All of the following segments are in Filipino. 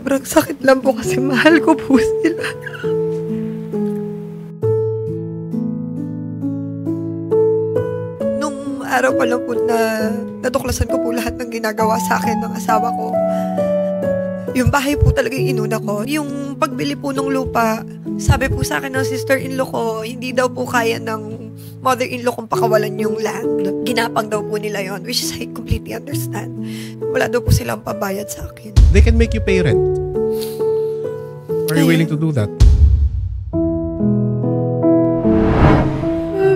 Sobrang sakit lang po kasi mahal ko po sila. Nung araw pa lang po na natuklasan ko po lahat ng ginagawa sa akin ng asawa ko, yung bahay po talaga yung inuna ko. Yung pagbili po ng lupa, sabi po sa akin ng sister-in-law ko, hindi daw po kaya ng mother-in-law kung pakawalan yung land. Ginapang daw po nila yon, which is I completely understand. Wala daw po silang pabayad sa akin. They can make you pay rent. Are you willing to do that? Oh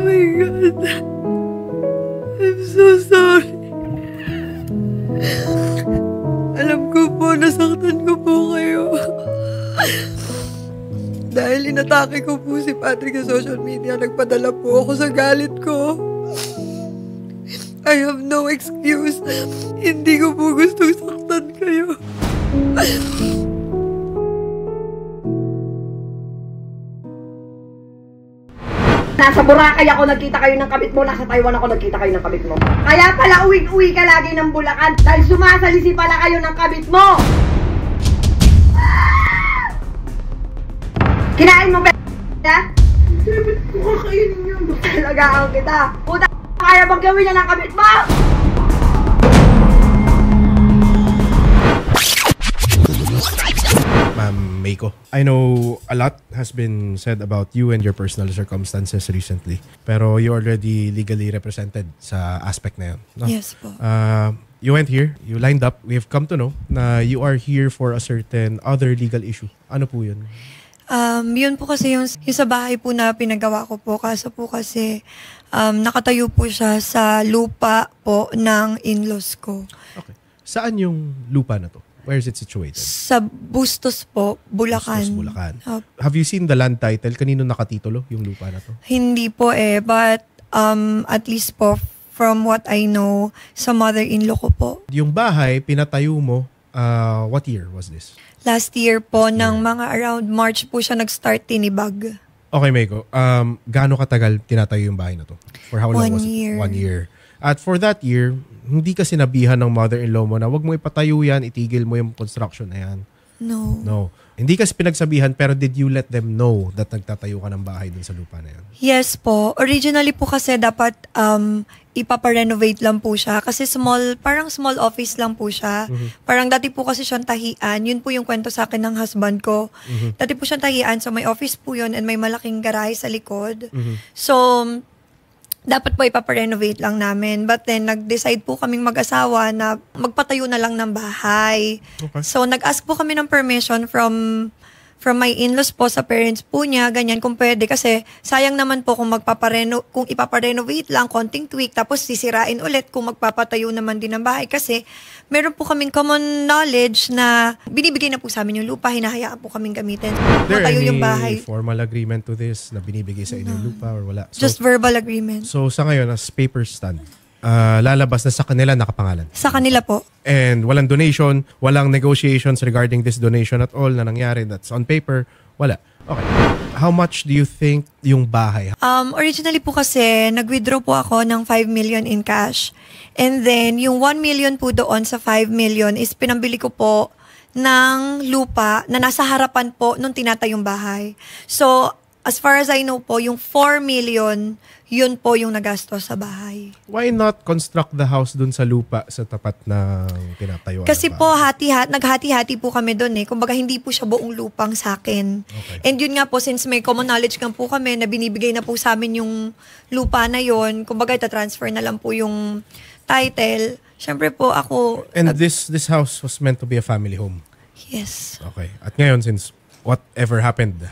my God. I'm so sorry. Alam ko po, nasaktan ko po kayo. Dahil inatake ko po si Patrick sa social media, nagpadala po ako sa galit ko. I have no excuse. Hindi ko po gustong saktan kayo. Nasa Boracay ako nagkita kayo ng kabit mo, nasa Taiwan ako nagkita kayo ng kabit mo. Kaya pala uwi-uwi ka lagi ng Bulacan dahil sumasalisi pala kayo ng kabit mo. Kinain mo ba? Dapat ko kakainin yun. Talagaan kita. Puta, kaya bang gawin niya ng kabit mo? Ma'am Meiko, I know a lot has been said about you and your personal circumstances recently. Pero you already legally represented sa aspect na yun. No? Yes po. You went here, you lined up. We've come to know na you are here for a certain other legal issue. Ano po yun? Yun po kasi yung sa bahay po na pinagawa ko po. Kaso po kasi nakatayo po siya sa lupa po ng in-laws ko. Okay. Saan yung lupa na to? Where is it situated? Sa Bustos po, Bulacan. Bustos, Bulacan. Have you seen the land title? Kanino nakatitulo yung lupa na to? Hindi po but at least po from what I know, sa mother-in-law ko po. Yung bahay, pinatayo mo, what year was this? Last year po, ng mga around March po siya nag-start tinibag. Okay, Meiko. Gaano katagal tinatayo yung bahay na to? For how long was it? 1 year. At for that year, hindi ka sinabihan ng mother-in-law mo na wag mo ipatayo yan, itigil mo yung construction na yan. No. Hindi kasi pinagsabihan, pero did you let them know that nagtatayo ka ng bahay dun sa lupa na yan? Yes po. Originally po kasi dapat ipaparenovate lang po siya. Kasi parang small office lang po siya. Mm-hmm. Parang dati po kasi siyang tahian. Yun po yung kwento sa akin ng husband ko. Mm-hmm. Dati po siyang tahian. So may office po yun and may malaking garahe sa likod. Mm-hmm. So dapat po ipaparenovate lang namin. But then, nag-decide po kaming mag-asawa na magpatayo na lang ng bahay. Okay. So, nag-ask po kami ng permission from my in-laws po sa parents po niya, ganyan kung pwede. Kasi, sayang naman po kung kung ipaparenovate lang, konting tweak, tapos sisirain ulit kung magpapatayo naman din ng bahay. Kasi, meron po kaming common knowledge na binibigay na po sa amin yung lupa, hinahayaan po kaming gamitin. Matayo yung bahay. Formal agreement to this na binibigay sa inyo yung lupa or wala? So, just verbal agreement. So sa ngayon, as paper stand, lalabas na sa kanila nakapangalan? Sa kanila po. And walang donation, walang negotiations regarding this donation at all na nangyari that's on paper? Wala. Okay. How much do you think yung bahay? Originally po kasi, nag-withdraw po ako ng 5 million in cash. And then, yung 1 million po doon sa 5 million is pinambili ko po ng lupa na nasa harapan po nung tinatayong bahay. So, as far as I know po, yung 4 million, yun po yung nagastos sa bahay. Why not construct the house dun sa lupa sa tapat ng tinatayuan? Kasi po, naghati-hati po kami dun eh. Kumbaga, hindi po siya buong lupang sa akin. Okay. And yun nga po, since may common knowledge nga po kami na binibigay na po sa amin yung lupa na yun, kumbaga, ita-transfer na lang po yung title. Siyempre po, ako... And this house was meant to be a family home? Yes. Okay. At ngayon, since whatever happened,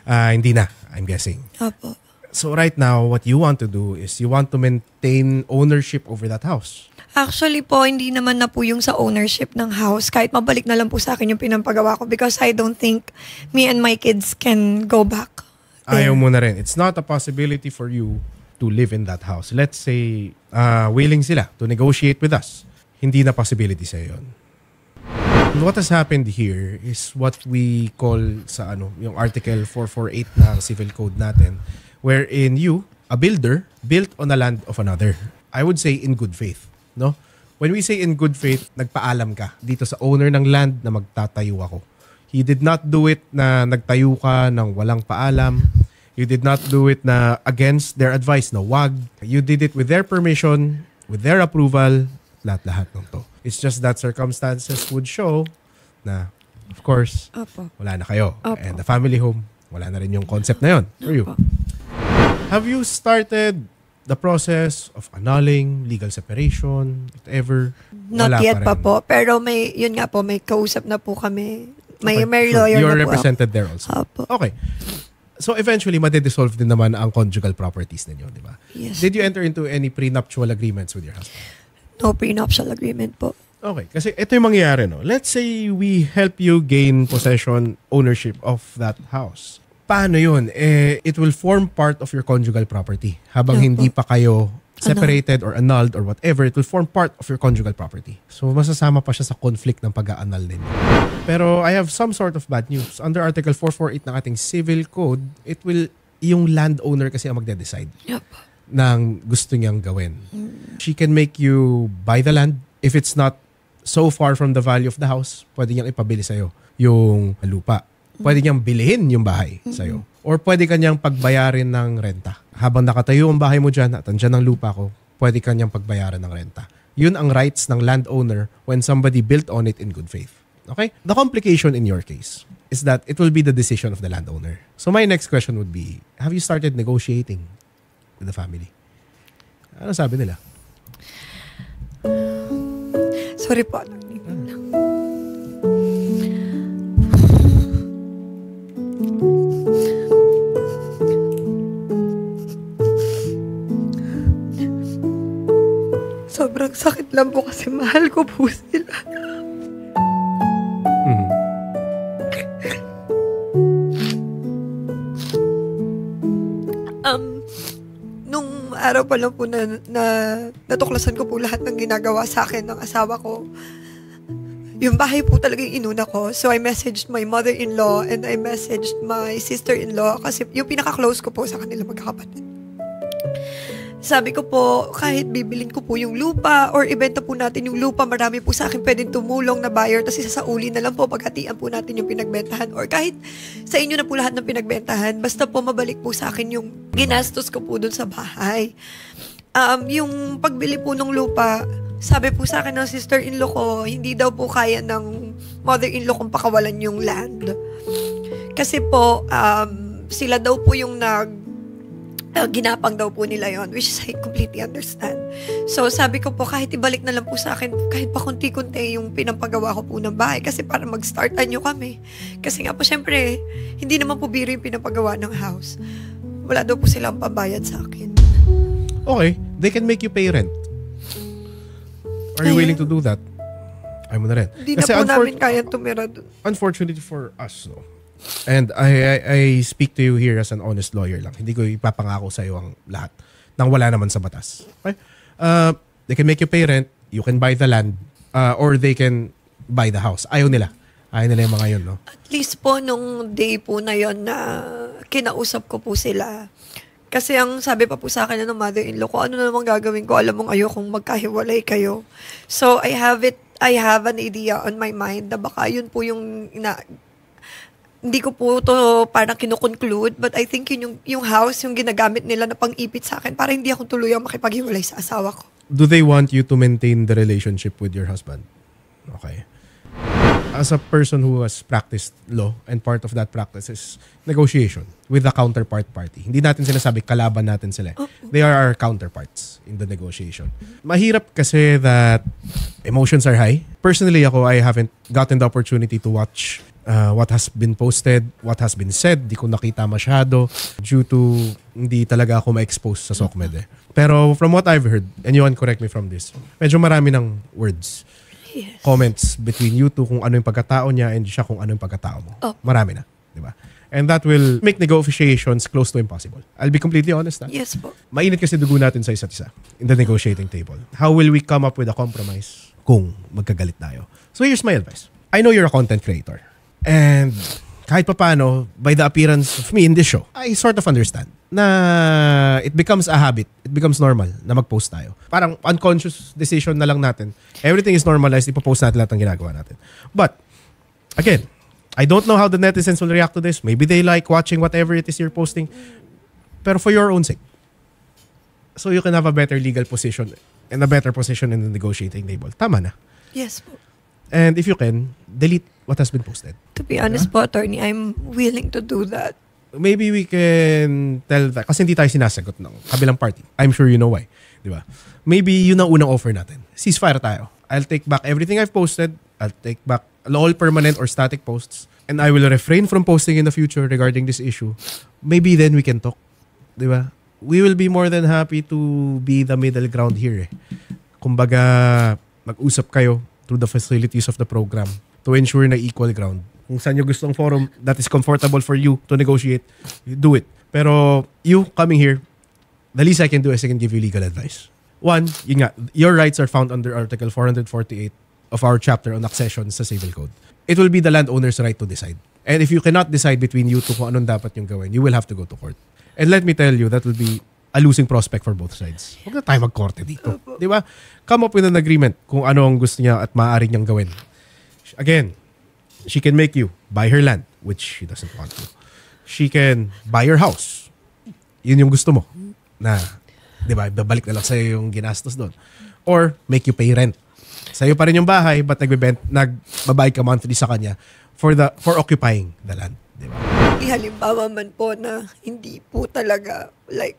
hindi na, I'm guessing. Opo. So right now, what you want to do is you want to maintain ownership over that house. Actually po, hindi naman na po yung sa ownership ng house. Kahit mabalik na lang po sa akin yung pinampagawa ko because I don't think me and my kids can go back there. Ayaw mo na rin. It's not a possibility for you to live in that house. Let's say, willing sila to negotiate with us. Hindi na possibility sa yun. What has happened here is what we call sa yung Article 448 ng Civil Code natin, wherein you, a builder, built on the land of another. I would say in good faith, no? When we say in good faith, nagpaalam ka dito sa owner ng land na magtatayo ako. He did not do it na nagtayo ka ng walang paalam. You did not do it na against their advice na wag. You did it with their permission, with their approval, lahat-lahat ng to. It's just that circumstances would show na, of course, wala na kayo. And the family home, wala na rin yung concept na yun for you. Have you started the process of annulling, legal separation, whatever? Not yet pa po. Pero yun nga po, may kausap na po kami. May lawyer You're na po. represented there also. Opo. Okay. So eventually, madidissolve din naman ang conjugal properties ninyo, di ba? Yes. Did you enter into any prenuptial agreements with your husband? No prenuptial agreement po. Okay. Kasi ito yung mangyayari, no? Let's say we help you gain possession, ownership of that house. Paano yun? It will form part of your conjugal property. Habang hindi pa kayo separated or annulled or whatever, it will form part of your conjugal property. So, masasama pa siya sa conflict ng pag-a-annul ninyo. Pero I have some sort of bad news. Under Article 448 ng ating Civil Code, yung landowner kasi ang magde-decide ng gusto niyang gawin. She can make you buy the land. If it's not so far from the value of the house, pwede niyang ipabili sa'yo yung lupa. Pwede niyang bilihin yung bahay sa'yo. Or pwede kanyang pagbayarin ng renta. Habang nakatayo ang bahay mo dyan at andyan ang lupa ko, pwede kanyang pagbayaran ng renta. Yun ang rights ng landowner when somebody built on it in good faith. Okay? The complication in your case is that it will be the decision of the landowner. So my next question would be, have you started negotiating with the family? Ano sabi nila? Sorry po. Sobrang sakit lang po kasi mahal ko po sila. Nung araw pa lang po na natuklasan ko po lahat ng ginagawa sa akin ng asawa ko, yung bahay po talaga yung inuna ko. So I messaged my mother-in-law and I messaged my sister-in-law kasi yung pinaka-close ko po sa kanila magkakapatid. Sabi ko po, kahit bibilin ko po yung lupa or ibenta po natin yung lupa, marami po sa akin pwedeng tumulong na buyer, tapos isasauli na lang po, paghatian po natin yung pinagbentahan or kahit sa inyo na po lahat ng pinagbentahan, basta po mabalik po sa akin yung ginastos ko po dun sa bahay. Yung pagbili po ng lupa, sabi po sa akin ng sister-in-law ko, hindi daw po kaya ng mother-in-law kong pakawalan yung land. Kasi po, sila daw po yung ginapang daw po nila yon, which is I completely understand. So sabi ko po, kahit ibalik na lang po sa akin, kahit pa kunti-kunti yung pinampagawa ko po ng bahay kasi para mag-startan nyo kami. Kasi nga po syempre, hindi naman po biro yung pinapagawa ng house. Wala daw po silang pabayad sa akin. Okay, they can make you pay rent. Are you willing to do that? Ayaw mo na rin. Hindi na po namin kaya tumira doon. Unfortunately for us, no? And I speak to you here as an honest lawyer lang. Hindi ko ipapangako sa iyo ang lahat nang wala naman sa batas. Okay? They can make you pay rent, you can buy the land, or they can buy the house. Ayaw nila. Ayaw nila yung mga yun, no? At least po nung day po na yon na kinausap ko po sila. Kasi ang sabi pa po sa akin ng mother-in-law ko, ano na naman gagawin ko? Alam mong ayokong magkahiwalay kayo. So I have an idea on my mind na baka yun po yung hindi ko po to parang kinukonclude, but I think yun yung house, yung ginagamit nila na pang-ipit sa akin para hindi ako tuluyang makipaghiwalay sa asawa ko. Do they want you to maintain the relationship with your husband? Okay. As a person who has practiced law, and part of that practice is negotiation with the counterpart party. Hindi natin sinasabi kalaban natin sila. They are our counterparts in the negotiation. Mahirap kasi that emotions are high. Personally ako, I haven't gotten the opportunity to watch what has been posted, what has been said. Di ko nakita masyado due to hindi talaga ako ma-expose sa SOCMED eh. Pero from what I've heard, and you can correct me from this, medyo marami ng words. Yes. Comments between you two kung ano yung pagkatao niya and siya kung ano yung pagkatao mo. Marami na. Di ba? And that will make negotiations close to impossible. I'll be completely honest. Yes po. Mainit kasi dugo natin sa isa't isa in the negotiating table. How will we come up with a compromise kung magkagalit tayo? So here's my advice. I know you're a content creator. And kahit papaano, by the appearance of me in this show, I sort of understand na it becomes a habit. It becomes normal na mag-post tayo. Parang unconscious decision na lang natin. Everything is normalized. Ipopost natin lahat ng ginagawa natin. But, again, I don't know how the netizens will react to this. Maybe they like watching whatever it is you're posting. Pero for your own sake. So you can have a better legal position and a better position in the negotiating table. Tama na. Yes po. And if you can, delete what has been posted. To be honest po, attorney, I'm willing to do that. Maybe we can tell that. Kasi hindi tayo sinasagot ng kabilang party. I'm sure you know why. Di ba? Maybe yun ang unang offer natin. Ceasefire tayo. I'll take back everything I've posted. I'll take back all permanent or static posts. And I will refrain from posting in the future regarding this issue. Maybe then we can talk. Di ba? We will be more than happy to be the middle ground here. Kumbaga, mag-usap kayo through the facilities of the program to ensure na equal ground. Kung saan nyo gustong forum that is comfortable for you to negotiate, do it. Pero you coming here, the least I can do is I can give you legal advice. One, yun nga, your rights are found under Article 448 of our chapter on accession sa Civil Code. It will be the landowner's right to decide. And if you cannot decide between you two kung anong dapat yung gawin, you will have to go to court. And let me tell you, that will be a losing prospect for both sides. Huwag na tayo magkorte dito. Di ba? Come up with an agreement kung ano ang gusto niya at maaari niyang gawin. Again, she can make you buy her land, which she doesn't want to. She can buy your house. Yun yung gusto mo. Na, di ba, babalik na lang sa'yo yung ginastos doon. Or, make you pay rent. Sa'yo pa rin yung bahay, but nagbabayad ka monthly sa kanya for occupying the land. Di ba? Halimbawa man po na hindi po talaga, like,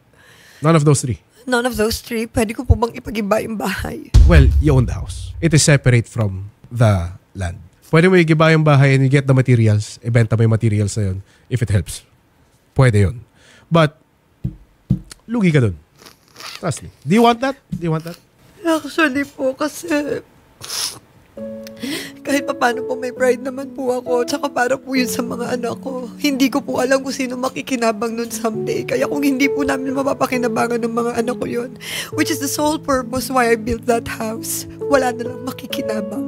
None of those three. none of those three, pwede ko po bang ipag-iba yung bahay? Well, you own the house. It is separate from the land. Pwede mo i-giba yung bahay and you get the materials. Ibenta mo yung materials na yun if it helps. Pwede yun. But, lugi ka dun. Trust me. Do you want that? Do you want that? Actually po, kasi kahit pa paano po may pride naman po ako. Tsaka para po yun sa mga anak ko. Hindi ko po alam kung sino makikinabang nun someday. Kaya kung hindi po namin mapapakinabangan ng mga anak ko yun, which is the sole purpose why I built that house, wala na lang makikinabang.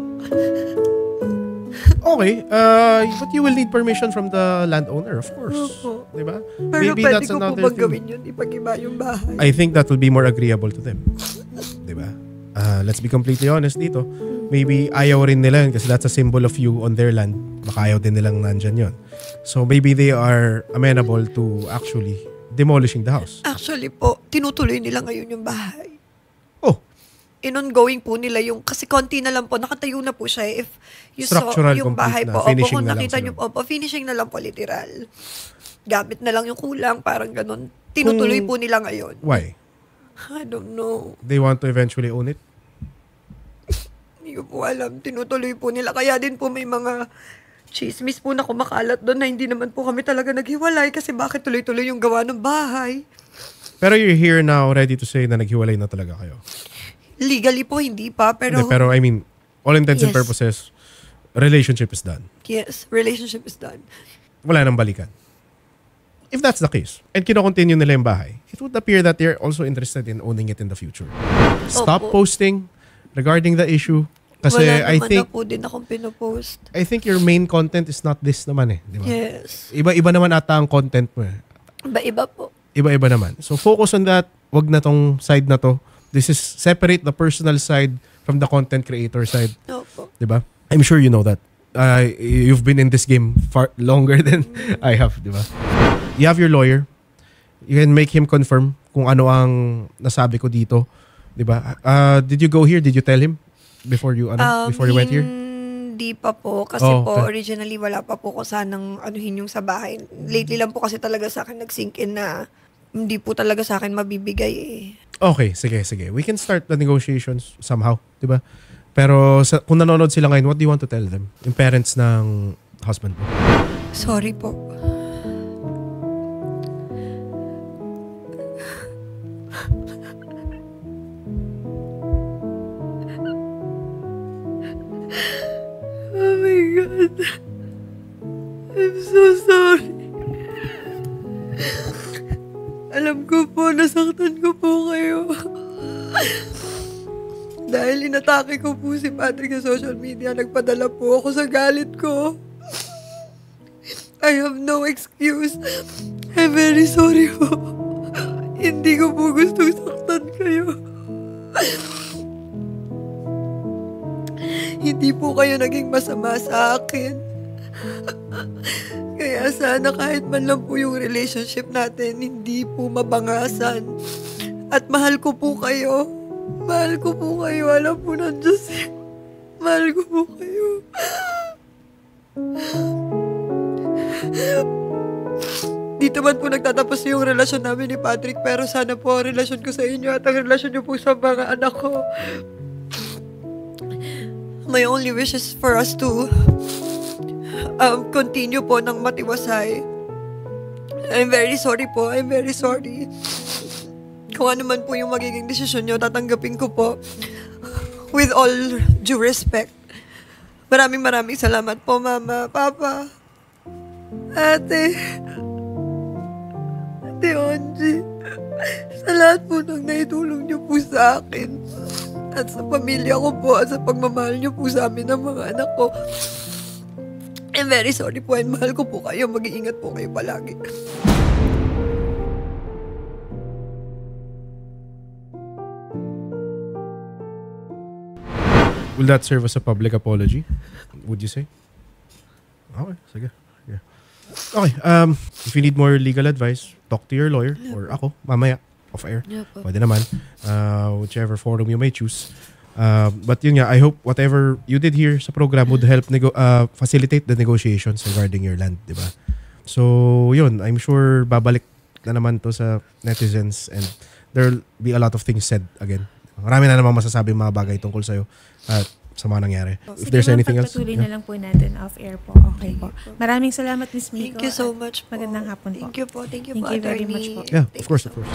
Okay. But you will need permission from the landowner, of course. Opo. Diba? Pero Maybe pwede that's ko po another bang thing. gawin yun? Ipag-iba yung bahay? I think that will be more agreeable to them. Diba? Let's be completely honest dito. Maybe ayaw rin nila yun kasi that's a symbol of you on their land. Baka ayaw din nilang nandyan yun. So maybe they are amenable to actually demolishing the house. Actually po, tinutuloy nila ngayon yung bahay. Oh, In-ongoing po nila yung, kasi konti na lang po, nakatayo na po siya. If you saw Structural yung complete bahay na, po, opo, finishing kung na lang nakita sa nyo loob. po, finishing na lang po literal. Gamit na lang yung kulang, parang ganun. Tinutuloy po nila ngayon. why? I don't know. They want to eventually own it? Hindi ko po alam. Tinutuloy po nila. Kaya din po may mga chismis po na kumakalat doon na hindi naman po kami talaga naghiwalay kasi bakit tuloy-tuloy yung gawa ng bahay. Pero you're here now ready to say na naghiwalay na talaga kayo. Legally po, hindi pa. Pero, Hindi, pero I mean, all intents and Yes. purposes, relationship is done. yes, relationship is done. Wala nang balikan. If that's the case, and kino-continue nila yung bahay, it would appear that they're also interested in owning it in the future. Stop Opo. posting regarding the issue. Kasi Wala I naman think na po din akong pinopost. your main content is not this naman eh. Di ba? Yes. Iba-iba naman ata ang content mo eh. Iba-iba po. Iba-iba naman. So focus on that. Wag na tong side na to. This is separate the personal side from the content creator side. Opo. Di ba? I'm sure you know that. You've been in this game far longer than I have, di ba? You have your lawyer. You can make him confirm kung ano ang nasabi ko dito, di ba? Did you go here? Did you tell him before you went here? Hindi pa po. Kasi Oh, po, okay. originally wala pa po ko sanang anuhin yung sa bahay. Lately lang po kasi talaga sa akin nag-sink in na hindi po talaga sa akin mabibigay eh. Okay, sige. We can start the negotiations somehow, di ba? Pero kung nanonood sila ngayon, what do you want to tell them? Yung parents ng husband mo. Sorry po. Oh my God. I'm so sorry. Alam ko po, nasaktan ko po kayo. Dahil inatake ko po si Patrick sa social media, nagpadala po ako sa galit ko. I have no excuse. I'm very sorry po. Hindi ko po gusto saktan kayo. Hindi po kayo naging masama sa akin. Kaya sana kahit man lang po yung relationship natin, hindi po mabangasan. At mahal ko po kayo. Mahal ko po kayo. Alam po ng Diyos. Mahal ko po kayo. Dito man po nagtatapos yung relasyon namin ni Patrick, pero sana po ang relasyon ko sa inyo at ang relasyon niyo po sa mga anak ko. My only wish is for us to continue po ng matiwasay. I'm very sorry po. I'm very sorry. Kung ano man po yung magiging desisyon niyo, tatanggapin ko po with all due respect. Maraming salamat po, Mama, Papa, Ate Onji, sa lahat po ng naitulong niyo po sa akin at sa pamilya ko po at sa pagmamahal niyo po sa amin ng mga anak ko. I'm very sorry po and mahal ko po kayo. Mag-iingat po kayo palagi. Will that serve as a public apology? Would you say? Okay, sige. Yeah. Okay, if you need more legal advice, talk to your lawyer or ako, mamaya, off-air. Pwede naman. Whichever forum you may choose. But yun nga, I hope whatever you did here sa program would help facilitate the negotiations regarding your land, di ba? So, yun, I'm sure babalik na naman to sa netizens and there'll be a lot of things said again. Marami na namang masasabing mga bagay tungkol sa'yo at sa mga nangyari. If there's anything else. Pagpatuloy na lang po natin off-air po. Okay po. Maraming salamat, Ms. Miko. Thank you so much po. Magandang hapon po. Thank you po. Thank you, Thank you very Attorney. much po. Yeah, of course, of course.